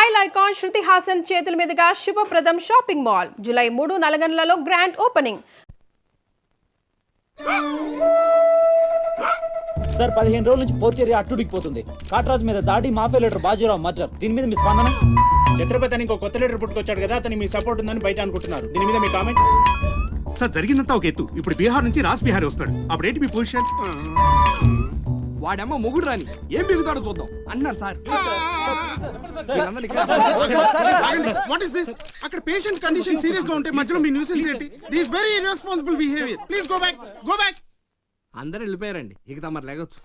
Style icon Shruti Haasan చేతుల మీదుగా Shubhapradam shopping mall July 3 నల్గొండలలో గ్రాండ్ ఓపెనింగ్. సార్ 15 రోజుల నుంచి పోర్చేరి అట్టుడికిపోతుంది. కాట్రాజ్ మీద దాడి, మాఫియా లీడర్ బాజీరావు మర్డర్. దీని మీద మీ స్పందన? ఛత్రపతి అని ఇంకో కొత్త లీడర్ పుట్టుకొచ్చాడు కదా, అతని మీ సపోర్ట్ ఉందని బయట అనుకుంటున్నారు. దీని మీద మీ కామెంట్? సార్ జరిగిందంతా ఒక ఎత్తు. ఇప్పుడు బీహార్ నుంచి రాజ్ బిహారీ వస్తాడు. అప్పుడేంటి మీ పొజిషన్? వాడమ్మ మొగుడు రాని ఏం బిగుతాడో చూద్దాం అన్నారు సార్. What is this? అక్కడ పేషెంట్ కండిషన్ సీరియస్ గా ఉంటే మధ్యలో మీ న్యూసెన్స్ ఏంటి? This very irresponsible behaviour. Please go back, go back. అందరూ వెళ్ళిపోయారండి, ఇక తమరు లేగొచ్చు.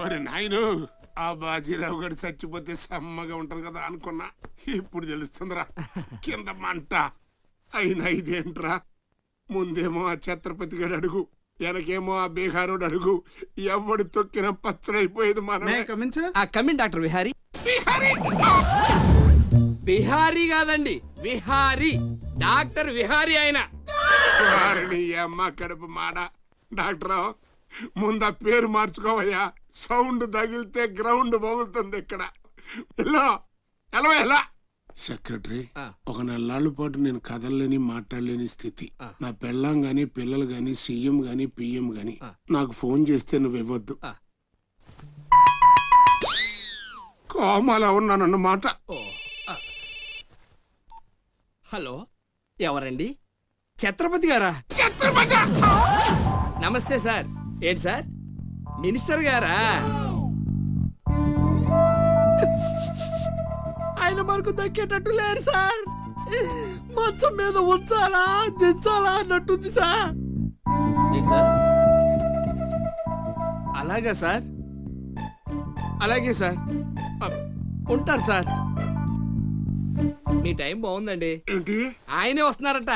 ఓరి నాయను, ఆ బాజీరావు గారు చచ్చిపోతే సమ్మగా ఉంటది కదా అనుకున్నా. ఇప్పుడు తెలుస్తుందిరా కింద మంట. అయినా ఇదేంట్రా, ముందేమో ఆ ఛత్రపతి గడు అడుగు, వెనకేమో ఆ బీహారోడు అడుగు. ఎవడు తొక్కిన పచ్చడైపోయేది మనమే. ఆ కమిన్ డాక్టర్ విహారీ. బిహారీ కాదండి, విహారీ. డాక్టర్ విహారీ ఆయన. వారిని అమ్మ కడుపు మాడ. డాక్టర్ ముందు ఆ పేరు మార్చుకోవయ్యా. సౌండ్ తగిలితే గ్రౌండ్ బగులుతుంది ఇక్కడ. ఎలా సెక్రటరీ, ఒక నెలల పాటు నేను కదలలేని మాట్లాడలేని స్థితి. నా పెళ్ళాం గాని పిల్లలు గాని సీఎం గాని పిఎం గాని నాకు ఫోన్ చేస్తే నువ్వు ఇవ్వద్దు. కోమాలో ఉన్నానన్నమాట. హలో, ఎవరండి? ఛత్రపతి గారా? ఛత్రపతి! నమస్తే సార్. ఏంటి సార్, మినిస్టర్ గారా? ఆయన మనకు దక్కేటట్టు లేరు సార్. మంచం మీద ఉంచాలా దించాలా అన్నట్టుంది సార్. అలాగా సార్, అలాగే సార్. ఉంటారు సార్. మీ టైం బాగుందండి. ఏంటి? ఆయనే వస్తున్నారట.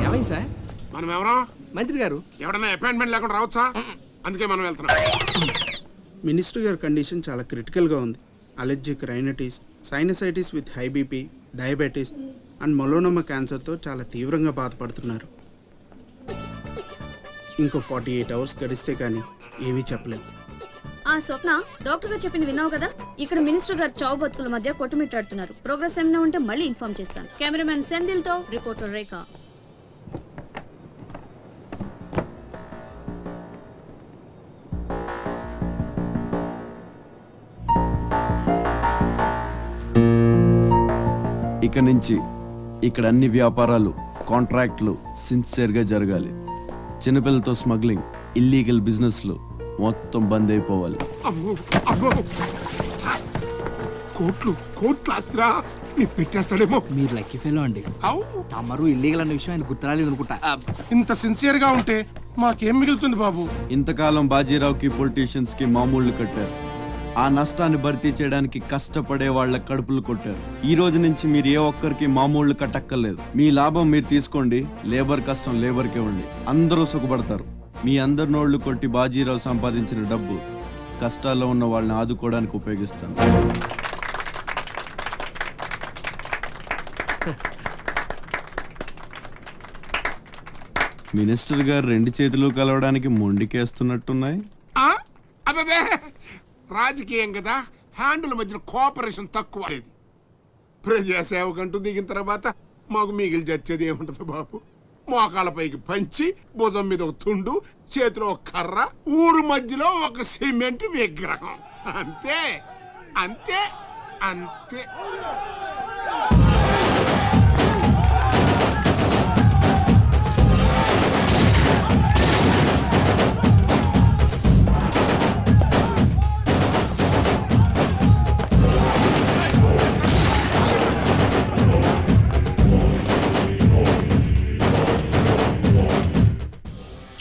ఏమైంది సార్? మనం ఎవరో మంత్రి గారు ఎవడన్నా అపాయింట్మెంట్ లేకుండా రావచ్చా? అందుకే మనం వెళ్తున్నాం. మినిస్టర్ గారి కండిషన్ చాలా క్రిటికల్గా ఉంది. Allergic rhinitis, sinusitis with high BP, diabetes and melanoma క్యాన్సర్తో చాలా తీవ్రంగా బాధపడుతున్నారు. ఇంకో 48 అవర్స్ గడిస్తే కానీ ఏమీ చెప్పలేము. ఆ స్వప్న, డాక్టర్ గారు చెప్పింది విన్నావు కదా? ఇక్కడ మినిస్టర్ గారు చావు బతుకుల మధ్య కొట్టుమిట్టాడుతున్నారు. ప్రోగ్రెస్ ఏమైనా ఉంటే మళ్ళీ ఇన్ఫార్మ్ చేస్తాను. కెమెరామెన్ సెందిల్ తో రిపోర్టర్ రేఖ. ఇక నుంచి ఇక్కడ అన్ని వ్యాపారాలు, కాంట్రాక్ట్లు సిన్సియర్గా జరగాలి. చిన్నపిల్లలతో స్మగ్లింగ్, ఇల్లీగల్ బిజినెస్లు మొత్తం బంద్ అయిపోవాలి. కోట్లు ఆస్తిరా నీ పెట్టేస్తాడేమో. మీరు లక్కీ ఫెలో అండి. తమరు ఇల్లీగల్ అన్న విషయం ఆయన గుర్తురాలేదు అనుకుంటా. ఇంత సిన్సియర్ గా ఉంటే మాకేం మిగులుతుంది బాబు? ఇంతకాలం బాజీరావుకి పొలిటీషియన్స్ కి మామూళ్లు కట్టారు. ఆ నష్టాన్ని భర్తీ చేయడానికి కష్టపడే వాళ్ళ కడుపులు కొట్టారు. ఈ రోజు నుంచి మీరు ఏ ఒక్కరికి మామూళ్లు కట్టక్కర్లేదు. మీ లాభం మీరు తీసుకోండి, లేబర్ కష్టం లేబర్కే ఉండి. అందరూ సుఖపడతారు. మీ అందరి నోళ్లు కొట్టి బాజీరావు సంపాదించిన డబ్బు కష్టాల్లో ఉన్న వాళ్ళని ఆదుకోవడానికి ఉపయోగిస్తాను. మినిస్టర్ గారు 2 చేతులు కలవడానికి మొండికేస్తున్నట్టున్నాయి. అబ్బే, రాజకీయం కదా, హ్యాండిల్ మధ్యన కోఆపరేషన్ తక్కువ. ప్రజాసేవకంటూ దిగిన తర్వాత మాకు మిగిలి చచ్చేది ఏముంటది బాబు? మోకాళ్ళ పైకి పంచి, భుజం మీద ఒక తుండు, చేతిలో ఒక కర్ర, ఊరు మధ్యలో ఒక సిమెంట్ విగ్రహం. అంతే అంతే అంతే.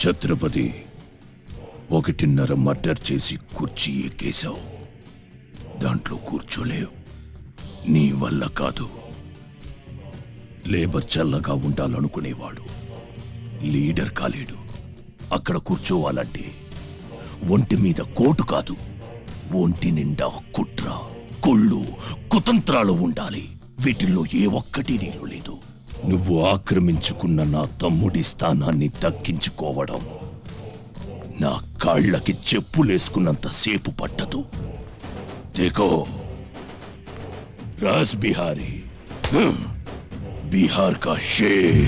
ఛత్రపతి, 1.5 మర్డర్ చేసి కుర్చీ ఎక్కేశావు. దాంట్లో కూర్చోలేవు. నీ వల్ల కాదు. లేబర్ చల్లగా ఉండాలనుకునేవాడు లీడర్ కాలేడు. అక్కడ కూర్చోవాలంటే ఒంటి మీద కోటు కాదు, ఒంటి నిండా కుట్ర, కొళ్ళు, కుతంత్రాలు ఉండాలి. వీటిల్లో ఏ ఒక్కటి నీళ్ళు లేదు. నువ్వు ఆక్రమించుకున్న నా తమ్ముడి స్థానాన్ని దక్కించుకోవడం నా కాళ్ళకి చెప్పులేసుకున్నంత సేపు పట్టదు. దేకో రాజ్ బిహారీ, బిహార్ కా షేర్.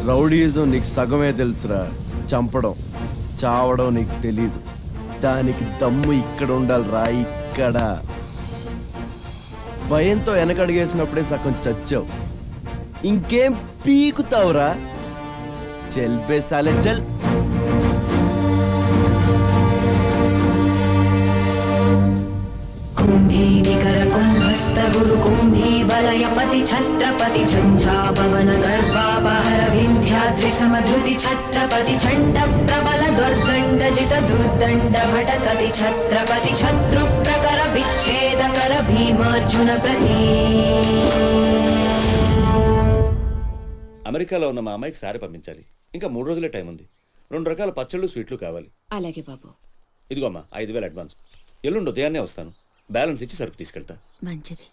రౌడీజం నీకు సగమే తెలుసురా. చంపడం చావడం నీకు తెలీదు. దానికి దమ్ము ఇక్కడ ఉండాలిరా, ఇక్కడ. భయంతో వెనకడిగేసినప్పుడే సగం చచ్చావు. ఇంకేం పీకుతావురా? చల్ బే సాలే చల్. కుంభీ నికర కుంభస్థ గురు కుంభీ వలయపతి ఛత్రపతి ఝంఝాపవన గర్వాపహర వింధ్యాద్రి సమధృతి ఛత్రపతి చండ ప్రబల దుర్దండ జిత దుర్దండ భటకతి ఛత్రపతి శత్రు ప్రకర విచ్ఛేదకర భీమార్జున ప్రతి. అమెరికాలో ఉన్న మా అమ్మాయికి సారి పంపించాలి. ఇంకా 3 రోజులే టైం ఉంది. 2 రకాల పచ్చళ్ళు స్వీట్లు కావాలి. అలాగే బాబు. ఇదిగో అమ్మా 5,000 అడ్వాన్స్. ఎల్లుండి ఉదయాన్నే వస్తాను. బ్యాలెన్స్ ఇచ్చి సరుకు తీసుకెళ్తా. మంచిది.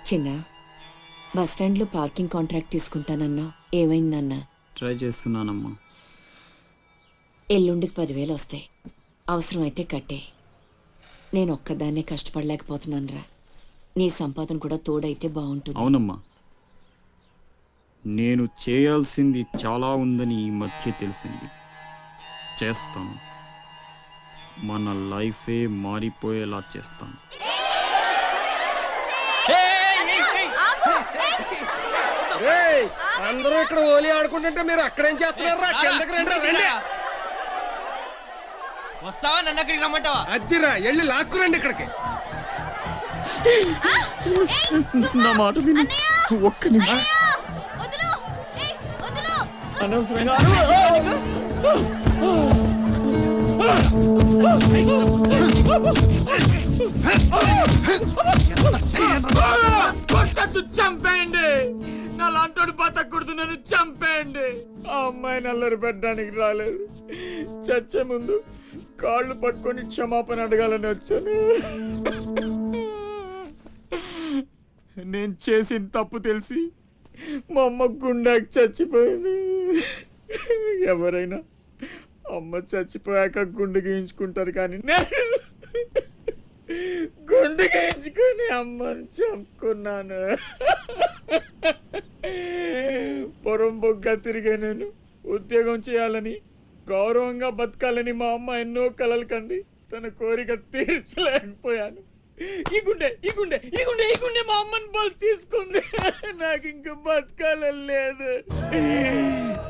చిన్న బస్ స్టాండ్లో పార్కింగ్ కాంట్రాక్ట్ తీసుకుంటానన్నా, ఏమైందన్నా? ట్రై చేస్తున్నానమ్మా. ఎల్లుండికి 10,000 వస్తాయి. అవసరమైతే కట్టే. నేను ఒక్కదాన్నే కష్టపడలేకపోతున్నానురా. నీ సంపాదన కూడా తోడైతే బాగుంటుంది. అవునమ్మా, నేను చేయాల్సింది చాలా ఉందని ఈ మధ్య తెలిసింది. చేస్తాను. మన లైఫే మారిపోయేలా చేస్తాను. అందరూ ఇక్కడ ఓలి ఆడుకుంటుంటే మీరు అక్కడేం చేస్తున్నారా? కిందకి రండి, రండి. వస్తావా? నన్ను అక్కడికి రమ్మంటావా? అద్దిరా, వెళ్ళి లాక్కురండి ఇక్కడికి. నా మాట విని ఒక్క నిమిషం. అనవసరంగా కొట్టద్దు, చంపేయండి. నా లాంటోడు బతకూడదు, నన్ను చంపేయండి. ఆ అమ్మాయిని అల్లరి పెట్టడానికి రాలేదు. చచ్చే ముందు కాళ్ళు పట్టుకొని క్షమాపణ అడగాలని వచ్చాను. నేను చేసిన తప్పు తెలిసి మా అమ్మ గుండెకి చచ్చిపోయింది. ఎవరైనా అమ్మ చచ్చిపోయాక గుండె గీయించుకుంటారు, కానీ నేను గుండె గీయించుకొని అమ్మని చంపుకున్నాను. పొరం బొగ్గ తిరిగే నేను ఉద్యోగం చేయాలని, గౌరవంగా బతకాలని మా అమ్మ ఎన్నో కలలు కంది. తన కోరిక తీర్చలేకపోయాను. ఈ గుండె ఈ గుండె ఈ గుండె ఈ గుండె మా అమ్మని బలి తీసుకుంది. నాకు ఇంకా బతకాలని లేదు,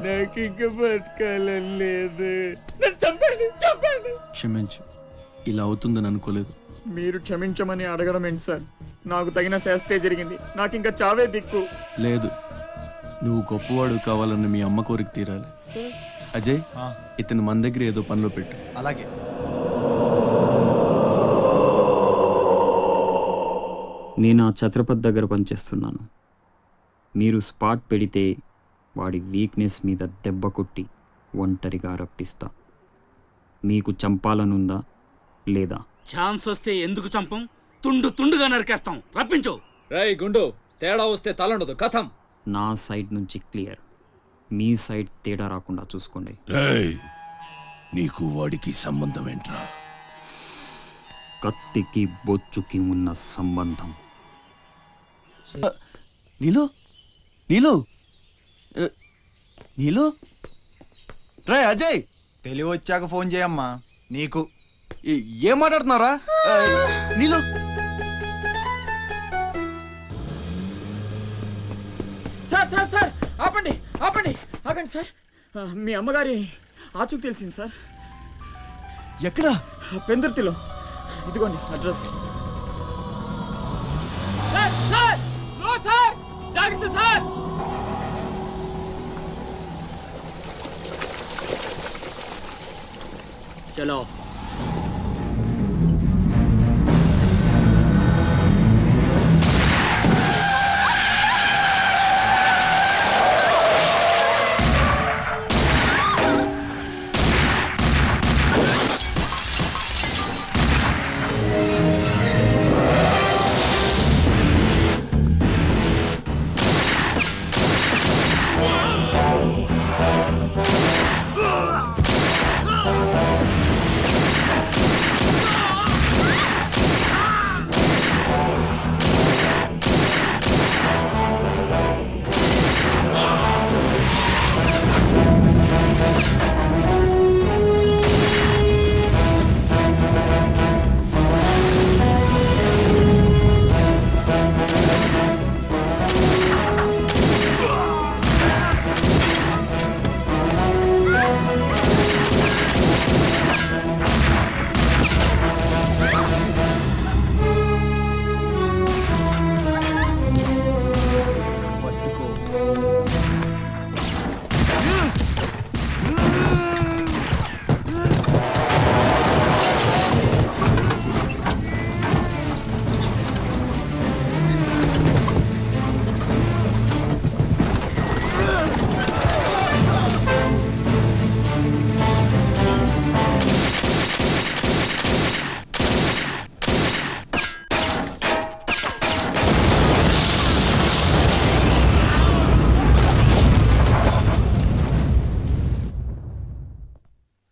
నాకు ఇంకా బతకాలని లేదు. నన్ను చంపండి, చంపండి. క్షమించు, ఇలా అవుతుందని అనుకోలేదు. మీరు క్షమించమని అడగడం ఏంటి సార్? నాకు తగిన శాస్తే జరిగింది. నాకు ఇంకా చావే దిక్కు. లేదు, నువ్వు గొప్పవాడు కావాలని మీ అమ్మ కోరిక తీరాలి. అజయ్, ఇతను మన దగ్గర ఏదో పనిలో పెట్టు. అలాగే. నేను ఆ ఛత్రపతి దగ్గర పనిచేస్తున్నాను. మీరు స్పాట్ పెడితే వాడి వీక్నెస్ మీద దెబ్బ కొట్టి ఒంటరిగా రప్పిస్తా. మీకు చంపాలనుందా లేదా? ఛాన్స్ వస్తే ఎందుకు చంపం? తుండు తుండుగా నరికేస్తాం. రప్పించు. రేయ్ గుండు, తేడా వస్తే తలండదు, కథం. నా సైడ్ నుంచి క్లియర్. మీ సైడ్ తేడా రాకుండా చూసుకోండి. రేయ్, నీకు వాడికి సంబంధం ఏంట్రా? కత్తికి బొచ్చుకి ఉన్న సంబంధం. నీలు నీలు నీలు రే అజయ్, తెలివి వచ్చాక ఫోన్ చేయమ్మా నీకు. ఏం మాట్లాడుతున్నారా? నీళ్ళు సార్ సార్ సార్ ఆపండి ఆపండి ఆగండి సార్. మీ అమ్మగారి ఆచూకు తెలిసింది సార్. ఎక్కడా? పెందుర్తిలో. ఇదిగోండి address. Sir sir slow sir, జాగ్రత్త సార్. చలో.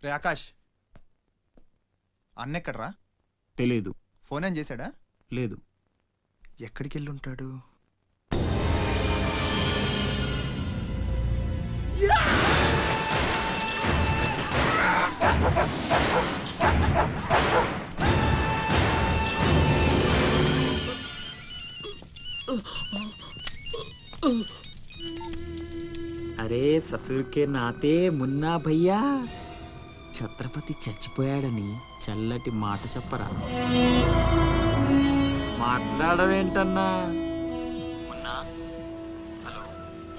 రే ఆకాష్, అన్నెక్కడ్రా? తెలీదు. ఫోన్ ఏం చేశాడా? లేదు. ఎక్కడికి వెళ్ళి ఉంటాడు? అరే ససుర్కే నాతే మున్నా భయ్యా, ఛత్రపతి చచ్చిపోయాడని చల్లటి మాట చెప్పరా. మాట్లాడవేంటన్నా?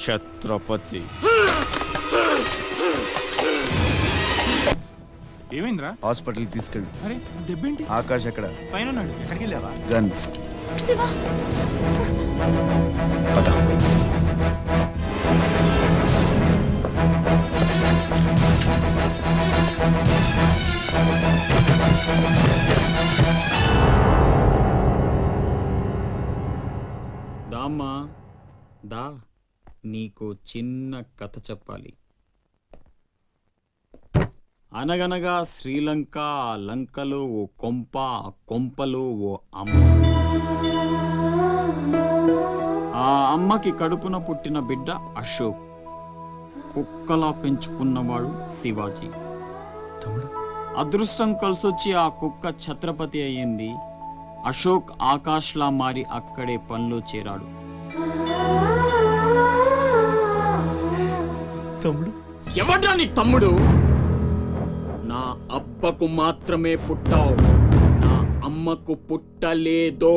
ఛత్రపతి ఏమైందిరా? హాస్పిటల్ తీసుకెళ్ళి. అరే దెబ్బేంటి? ఆకాష్ ఎక్కడ? పైన ఉన్నాడు. ఎక్కడికి వెళ్ళావా? గన్. పద. దామ్మా దా, నీకు చిన్న కథ చెప్పాలి. అనగనగా శ్రీలంక, ఆ లంకలో ఓ కొంప, ఆ కొంపలో ఓ అమ్మ. ఆ అమ్మకి కడుపున పుట్టిన బిడ్డ అశోక్. కుక్కలా పెంచుకున్నవాడు శివాజీ. అదృష్టం కలిసొచ్చి ఆ కుక్క ఛత్రపతి అయ్యింది. అశోక్ ఆకాష్లా మారి అక్కడే పనిలో చేరాడు. తమ్ముడు? ఎవడ్రా నీ తమ్ముడు? నా అబ్బకు మాత్రమే పుట్టావు, నా అమ్మకు పుట్టలేదో.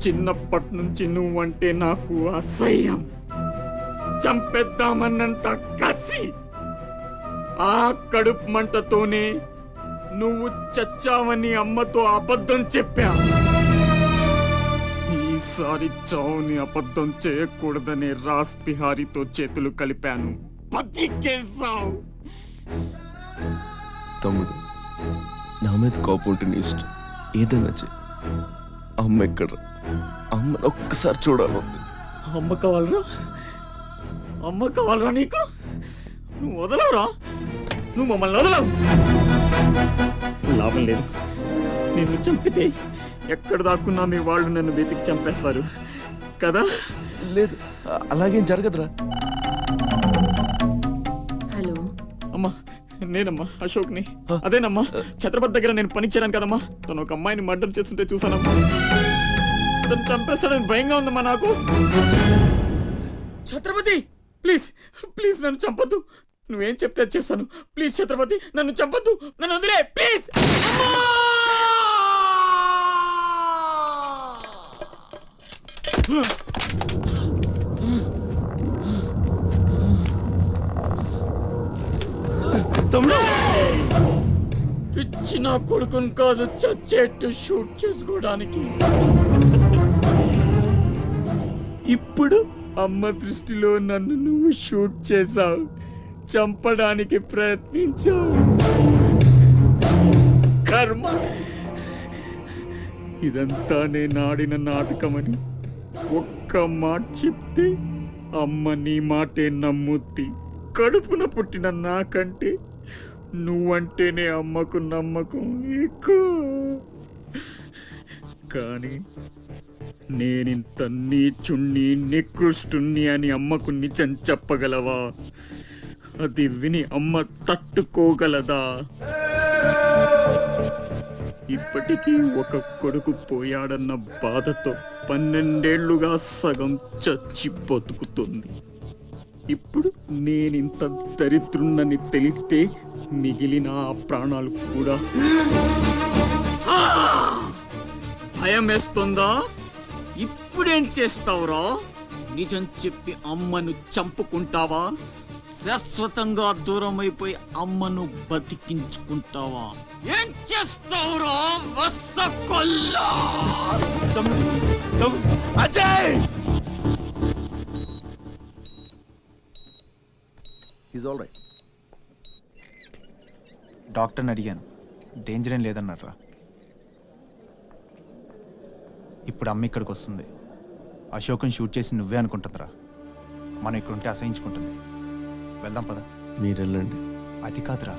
చిన్నప్పటి నుంచి నువ్వంటే నాకు అసహ్యం, చంపేద్దామన్నంత కసి. ఆ కడుపు మంటతోనే నువ్వు చచ్చావని అమ్మతో అబద్ధం చెప్పా. ఈసారి చావుని అబద్ధం చేయకూడదనే రాస్ బిహారీతో చేతులు కలిపాను. బతికేసావు. తమ్ముడు, నా మీద కోపం నీ ఇష్టం, ఏదైనా చెయ్యి. అమ్మ ఎక్కడ? అమ్మని ఒక్కసారి చూడాలి. అమ్మ కావాలరా? అమ్మ కావాలరా నీకు? నువ్వు వదలవురా, నువ్వు మమ్మల్ని వదలవు. లాభం లేదు, నిన్ను చంపితే ఎక్కడ దాక్కున్నా మీ వాళ్ళు నన్ను వెతికి చంపేస్తారు కదా. లేదు, అలాగేం జరగదురా. అమ్మా నేనమ్మా అశోక్ని. అదేనమ్మా ఛత్రపతి దగ్గర నేను పని చేయను కదమ్మా. తను ఒక అమ్మాయిని మర్డర్ చేస్తుంటే చూసానమ్మా. తను చంపేస్తాడని భయంగా ఉందమ్మా నాకు. ఛత్రపతి ప్లీజ్ ప్లీజ్ నన్ను చంపొద్దు. నువ్వేం చెప్తే అది చేస్తాను. ప్లీజ్ ఛత్రపతి నన్ను చంపొద్దు. నన్ను వదిలే ప్లీజ్. పిచ్చిన కొడుకుని కాదు చచ్చేట్టు షూట్ చేసుకోవడానికి. ఇప్పుడు అమ్మ దృష్టిలో నన్ను నువ్వు షూట్ చేశావు, చంపడానికి ప్రయత్నించావు. కర్మ. ఇదంతా నేను ఆడిన నాటకమని ఒక్క మాట చెప్తే అమ్మ నీ మాటే నమ్ముద్ది. కడుపున పుట్టిన నాకంటే నువ్వంటేనే అమ్మకు నమ్మకం ఎక్కువ. కానీ నేనింత నీచుణ్ణి నికృష్టుణ్ణి అని అమ్మకు నిజం చెప్పగలవా? అది విని అమ్మ తట్టుకోగలదా? ఇప్పటికీ ఒక కొడుకు పోయాడన్న బాధతో 12 ఏళ్లుగా సగం చచ్చి బతుకుతుంది. ఇప్పుడు నేనింత దరిద్రున్నని తెలిస్తే మిగిలిన ఆ ప్రాణాలు కూడా భయం వేస్తుందా? ఇప్పుడేం చేస్తావురా? నిజం చెప్పి అమ్మను చంపుకుంటావా? శాశ్వతంగా దూరం అయిపోయి అమ్మను బతికించుకుంటావా? ఏం చేస్తావురా వస్సకొల్లా? Ajay is all right. డాక్టర్ని అడిగాను, డేంజర్ ఏం లేదన్నారా. ఇప్పుడు అమ్మ ఇక్కడికి వస్తుంది. అశోక్ని షూట్ చేసి నువ్వే అనుకుంటుందిరా. మనం ఇక్కడ ఉంటే అసహించుకుంటుంది. వెళ్దాం పద. మీరు వెళ్ళండి. అది కాదురా,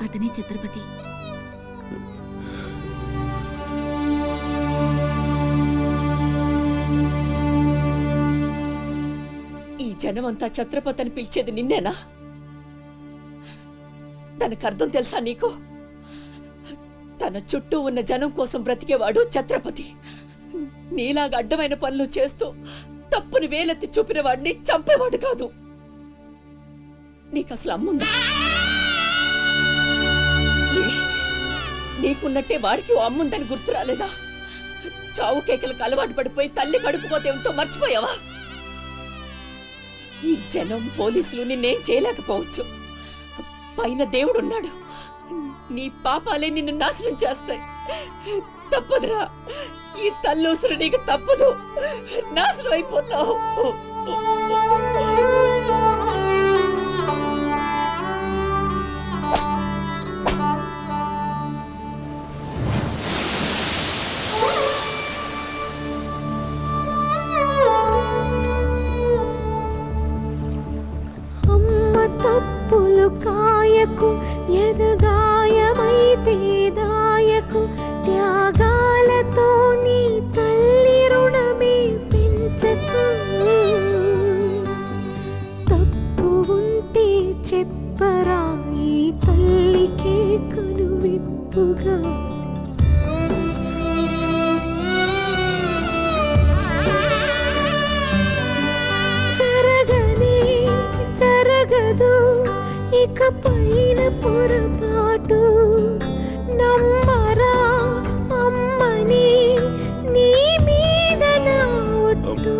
అతనే ఛత్రపతి. ఈ జనమంతా ఛత్రపతి అని పిలిచేది నిన్నేనా? దానికి అర్థం తెలుసా నీకు? తన చుట్టూ ఉన్న జనం కోసం బ్రతికేవాడు ఛత్రపతి. నీలాగా అడ్డమైన పనులు చేస్తూ తప్పుని వేలెత్తి చూపిన వాడిని చంపేవాడు కాదు. నీకు అసలు అమ్ముందా? నీకున్నట్టే వాడికి ఓ అమ్ముందని గుర్తు రాలేదా? చావు కేకలకు అలవాటు పడిపోయి తల్లి కడుపుకోతే ఏమిటో మర్చిపోయావా? ఈ జనం పోలీసులు నిన్నేం చేయలేకపోవచ్చు. పైన దేవుడున్నాడు. నీ పాపాలే నిన్ను నాశనం చేస్తాయి. తప్పదురా, ఈ తల్లూసురు నీకు తప్పదు. నాశనం అయిపోతావు. తప్పులు కాయకు, ఎదగాయమైతే దాయకు, త్యాగాలతో నీ తల్లి రుణమే పెంచకు. తప్పు ఉంటే చెప్పరా, ఈ తల్లికే కనువిప్పుగా. జరగనే ఇక పైన పొరపాటు నమ్మరా అమ్మని నీ మీద నా ఒట్టు.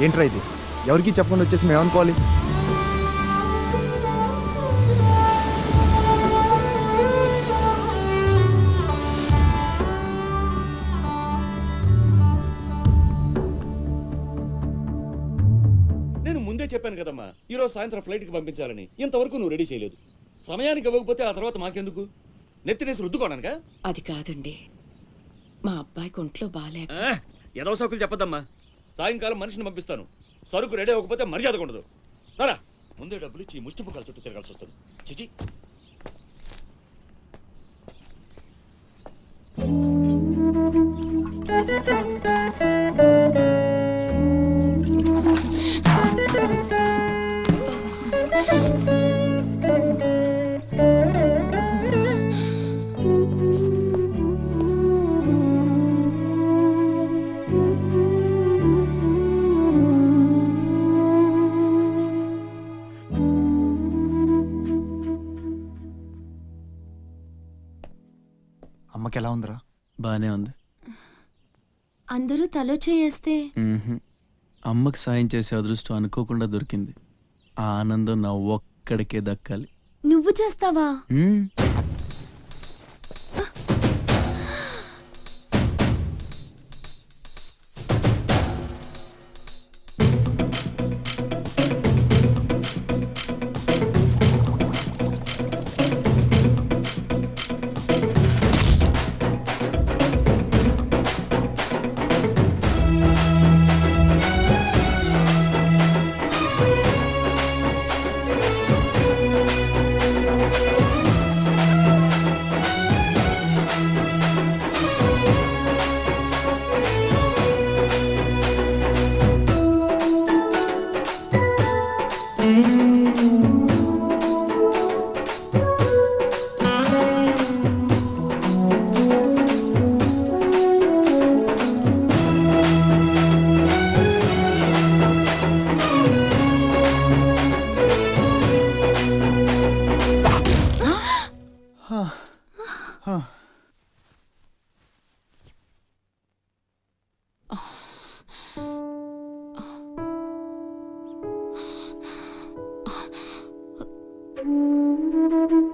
ఏంట్రా ఇది? ఎవరికి చెప్పకుండా వచ్చేసి మేము ఏమనుకోవాలి? నేను ముందే చెప్పాను కదమ్మా ఈరోజు సాయంత్రం ఫ్లైట్కి పంపించాలని. ఇంతవరకు నువ్వు రెడీ చేయలేదు. సమయానికి ఇవ్వకపోతే ఆ తర్వాత మాకెందుకు? నెత్తినేసి రుద్దుకోవడానికా? అది కాదండి, మా అబ్బాయికి ఒంట్లో బాగాలేక. ఏదో సౌకులు చెప్పద్దమ్మా. సాయంకాలం మనిషిని పంపిస్తాను. సరుకు రెడీ అవ్వకపోతే మర్యాద ఉండదు. రారా, ముందే డబ్బులు ఇచ్చి ముష్టి ముఖాల చుట్టూ తిరగాల్సి వస్తుంది. చిచి. అమ్మకి ఎలా ఉందిరా? బానే ఉంది. అందరూ తలో చేయేస్తే అమ్మకి సాయం చేసే అదృష్టం అనుకోకుండా దొరికింది. ఆ ఆనందం నా ఒక్కడికే దక్కాలి. నువ్వు చేస్తావా?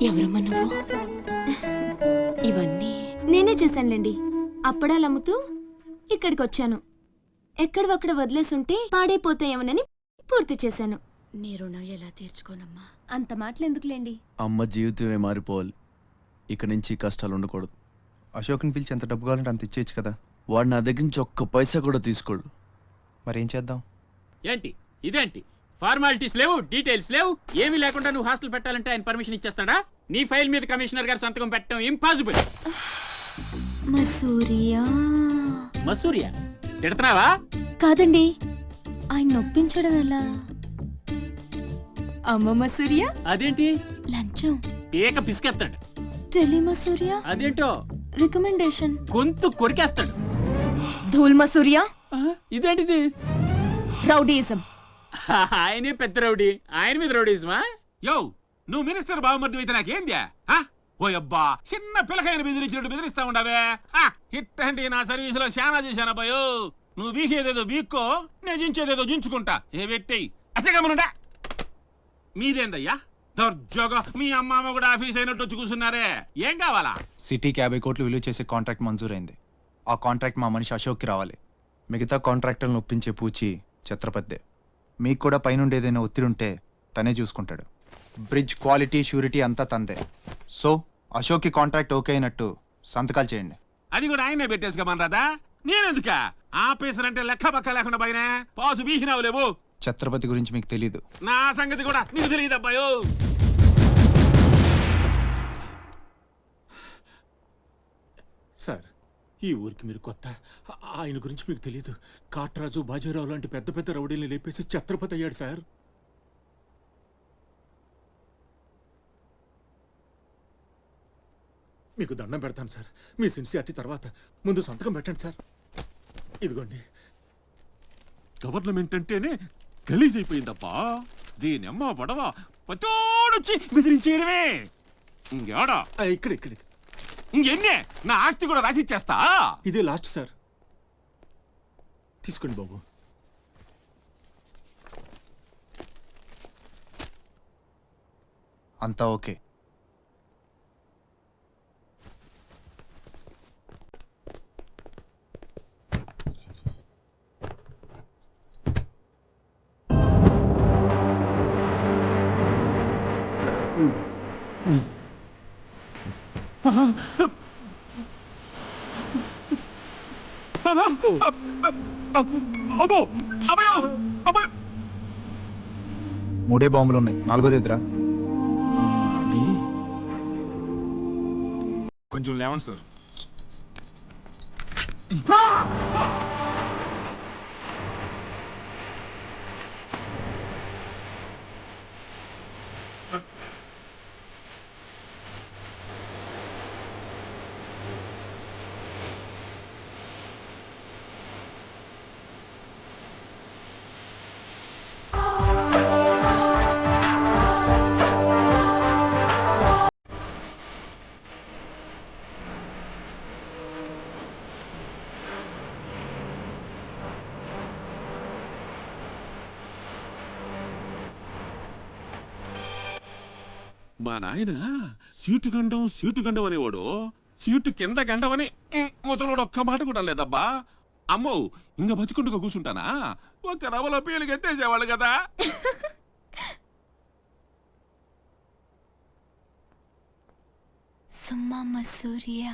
ఎవరమ్మా నువ్వు? ఇవన్నీ నేనే చేశానులేండి. అప్పడాలు అమ్ముతూ ఇక్కడికి వచ్చాను. ఎక్కడొక్కడ వదిలేసుంటే పాడైపోతాయేమోనని పూర్తి చేశాను. నీ రుణం ఎలా తీర్చుకోనమ్మా? అంత మాటలు ఎందుకులేండి. అమ్మ జీవితమే మారిపోవాలి. ఇక నుంచి కష్టాలు ఉండకూడదు. అశోక్ని పిలిచి ఎంత డబ్బు కావాలంటే అంత ఇచ్చేయచ్చు కదా. వాడు నా దగ్గర నుంచి ఒక్క పైసా కూడా తీసుకోడు. మరేం చేద్దాం? ఏంటి ఇదేంటి? ఫార్మాలిటీస్ లేవు, డీటెయిల్స్ లేవు, ఏమీ లేకుండా నువ్వు హాస్టల్ పెట్టాలంటే ఆయన పర్మిషన్ ఇచ్చేస్తాడా? నీ ఫైల్ మీద కమిషనర్ గారు సంతకం పెట్టడం ఇంపాసిబుల్. మసూరియా మసూరియా తిడుతున్నావా? కాదండి, ఆయన నొప్పించడం ఎలా? అమ్మ మసూరియా అదేంటి? లంచం ఏక పిసికేస్తాడు. టెలి మసూరియా అదేంటో రికమెండేషన్ గొంతు కొరికేస్తాడు. ధూల్ మసూరియా ఇదేంటిది? రౌడీయిజం. ఆయనే పెద్ద రౌడీ, ఆయన మీద రౌడీజమా? యో, నువ్వు మినిస్టర్ బావమర్ది అయితే నాకేంద్యా? ఓ అబ్బా, చిన్న పిల్లకాయన బెదిరించినట్టు బెదిరిస్తా ఉండవే. ఇట్టండి నా సర్వీసులో శానా చేశాను అబ్బాయో. నువ్వు బీకేదేదో బీక్కో, నేను జించేదేదో జించుకుంటా. ఏ పెట్టేయి అసగమనుడా. మీదేందయ్యా దర్జోగా మీ అమ్మ కూడా ఆఫీస్ అయినట్టు వచ్చి కూర్చున్నారే, ఏం కావాలా? సిటీకి 50 కోట్లు విలువ చేసే కాంట్రాక్ట్ మంజూరైంది. ఆ కాంట్రాక్ట్ మా మనిషి అశోక్కి రావాలి. మిగతా కాంట్రాక్టర్లను ఒప్పించే పూచి ఛత్రపతిదే. మీకు కూడా పైనుండి ఏదైనా ఒత్తిడి ఉంటే తనే చూసుకుంటాడు. బ్రిడ్జ్ క్వాలిటీ షూరిటీ అంతా తందే. సో అశోక్కి కాంట్రాక్ట్ ఓకే అయినట్టు సంతకాలు చేయండి. అది కూడా ఆయనే పెట్టేసుకోమనరాదా? నేనెందుక? ఆఫీసర్ అంటే లెక్క పక్క లేకుండా పైన పాసు బీసినావు లేవు. ఛత్రపతి గురించి మీకు తెలీదు. నా సంగతి కూడా నీకు తెలియదు అబ్బాయో. సార్, ఈ ఊరికి మీరు కొత్త. ఆయన గురించి మీకు తెలియదు. కాట్రాజు బాజీరావు లాంటి పెద్ద పెద్ద రౌడీల్ని లేపేసి ఛత్రపతి అయ్యాడు సార్. మీకు దండం పెడతాను సార్. మీ సిన్సియారిటీ తర్వాత ముందు సంతకం పెట్టండి సార్. ఇదిగోండి. గవర్నమెంట్ అంటేనే గలీజ్ అయిపోయిందప్పా. దీనమ్మ పడవ పతోడొచ్చి బెదిరించేయడమే. ఇంకేడా ఇక్కడ ఇక్కడ ఇంకెన్నే నా ఆస్తి కూడా రాసిచ్చేస్తా. ఇదే లాస్ట్ సార్. తీసుకోండి బాబు. అంతా ఓకే. మూడే బాంబులు ఉన్నాయి, నాలుగోది ఎదురా. కొంచెం లేవండి సార్. మా నాయన సీటు గండం అనేవాడు. సీటు కింద గండమని ముసలోడు ఒక్క మాట కూడా లేదబ్బా. అమ్మో ఇంకా బతికుండగా కూర్చుంటానా? ఒక రవలో పేలుగా ఎత్తేసేవాళ్ళు కదా. సుమ్మమ్మ సూర్య